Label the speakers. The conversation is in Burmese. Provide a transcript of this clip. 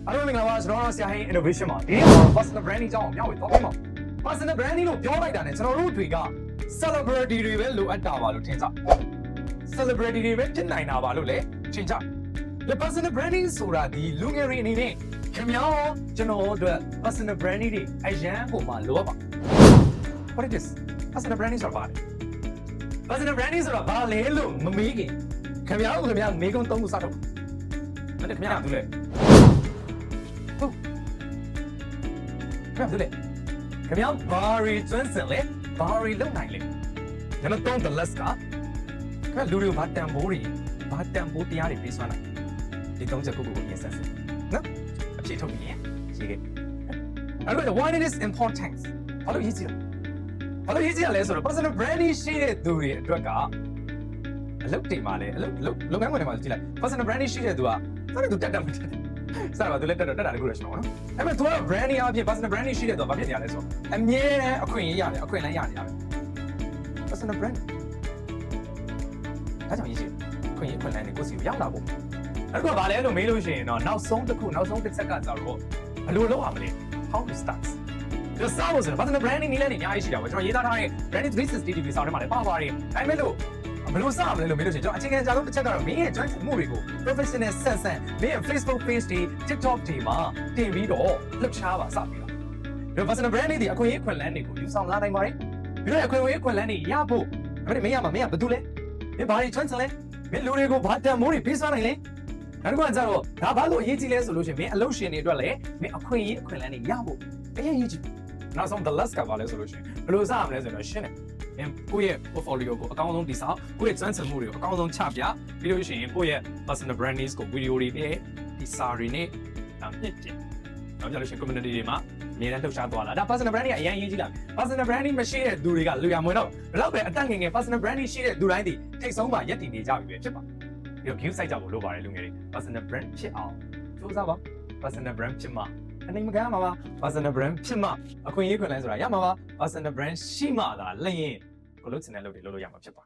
Speaker 1: အားလုံးမင်္ဂလာပါကျွန်တော်တို့ဆရာဟင်း innovation မှာဒီနေ့မှာ personal branding အကြောင်းကိုမျှဝေသွားပေးမှာ personal branding လို့ပြောလိုက်တာနဲ့ကျွန်တော်တို့တွေက celebrity တွေပဲလိုအပ်တာပါလို့ထင်ကြ celebrity တွေပဲဖြစ်နိုင်တာပါလို့လည်းထင်ကြ the personal branding ဆိုတာဒီလူငယ်တွေအနေနဲ့ခင်ဗျားကျွန်တော်တို့ personal branding တွေအရန်ကိုမှလိုအပ်ပါ what is this personal branding ဆိုတာဘာလဲ personal branding ဆိုတာဘာလဲလို့မမေးခင်ခင်ဗျားကိုခင်ဗျားမေးခွန်း၃ခုစတော့မနေ့ခင်ဗျားကသူလဲဟုတ်ခင်ဗျားသူလဲခင်ဗျားဘာရီကျွမ်းစင်လဲဘာရီလုံနိုင်လဲနံပါတ်3 the list ကခင်ဗျားလူတွေကိုဘာတန်ဖိုးတွေဘာတန်ဖိုးတရားတွေပေးစွမ်းနိုင်ဒီ၃ချက်ကိုပြင်ဆက်စစ်နော်အဖြေထုတ်ပြီးရင်ရေးခဲ့အဲ့တော့ why it is important ဘာလို့ရေးကြည့်လဲဘာလို့ရေးကြည့်ရလဲဆိုတော့ personal branding ရှိတဲ့သူတွေအတွက်ကအလုပ်တွေမှာလည်းအလုပ်ငန်းခွင်တွေမှာကြည့်လိုက် personal branding ရှိတဲ့သူကအဲ့ဒါသူတက်မတက်စတာသူလည်းတက်တာတခုလည်းရှိမှာနော်အဲ့မဲ့သူက branding အပြင် personal branding ရှိတဲ့သူကဘာဖြစ်နေရလဲဆိုတော့အမြဲတမ်းအခွင့်အရေးရတယ်အခွင့်အလမ်းရနေရတယ် personal branding ဒါကြောင့်ရေးကြည့်အခွင့်အလမ်းတွေကိုစီကိုရောက်လာဖို့အဲ့တော့ဗာလဲလို့မေးလို့ရှိရင်တော့နောက်ဆုံးတစ်ဆက်ကကြတော့ဘယ်လိုလုပ်ရမလဲ how to start ဒီစာလို့ဆိုတော့ personal branding နည်းလမ်းတွေအများကြီးရှိတာပဲကျွန်တော်ရေးသားထားတဲ့ branding 360 degree ဆောင်းထဲမှာလည်းပါပါတယ်အဲ့မဲ့လို့ဘယ်လိုစရမလဲလို့မေးလို့ရှိရင်ကျွန်တော်အခြေခံအကြောင်းတစ်ချက်ကတော့မင်းရဲ့ joint မှုတွေကို professional ဆန်မင်းရဲ့ Facebook page တွေ TikTok တွေမှာတင်ပြီးတော့လှုပ်ရှားပါစပြီးတော့ဒီ personal branding တွေအခွင့်အရေးခွင့်လန်းတွေကိုယူဆောင်လာနိုင်ပါတယ်ပြီးတော့အခွင့်အရေးခွင့်လန်းတွေရဖို့ဒါပေမဲ့မင်းရမှာမင်းကဘာတူလဲမင်းဘာတွေ joint လဲမင်းလူတွေကိုဘာတန်မိုးတွေပေးစွမ်းနိုင်လဲနောက်တစ်ခုကကျတော့ဒါဘာလို့အရေးကြီးလဲဆိုလို့ရှိရင်မင်းအလုပ်ရှင်တွေအတွက်လည်းမင်းအခွင့်အရေးခွင့်လန်းတွေရဖို့အရေးကြီးနောက်ဆုံး the last ကဘာလဲဆိုလို့ရှိရင်ဘယ်လိုစရမလဲဆိုတော့ရှင်းတယ်ကိုယ့်ရဲ့ portfolio ကိုအကောင်းဆုံးတည်ဆောက်ကိုယ့်ရဲ့ transfer မှုတွေကိုအကောင်းဆုံးချပြပြီးလို့ရှိရင်ကိုယ့်ရဲ့ personal branding ကို video တွေနဲ့ဒီစာတွေနဲ့မြင့်တင်နောက်ကြလို့ရှိရင် community တွေမှာအများနဲ့လှုပ်ရှားသွားလာဒါ personal branding ကအရင်ရေးကြည့်လာ personal branding မရှိတဲ့သူတွေကလူရမွေတော့ဘယ်တော့ပဲအတက်ငယ်ငယ် personal branding ရှိတဲ့သူတိုင်းဒီထိတ်ဆုံးမှာရက်တည်နေကြပြီပဲဖြစ်ပါပြီးတော့ view site ကြဖို့လိုပါတယ်လူငယ်တွေ personal brand ဖြစ်အောင်စူးစမ်းပါ personal brand ဖြစ်မှာအနေမကမ်းမှာပါ personal brand ဖြစ်မှာအခွင့်အရေးခွင့်လန်းဆိုတာရမှာပါ personal brand ရှိမှသာလျင်ကိုလို့ချင်တဲ့လုပ်တွေလုပ်လို့ရမှာဖြစ်ပါ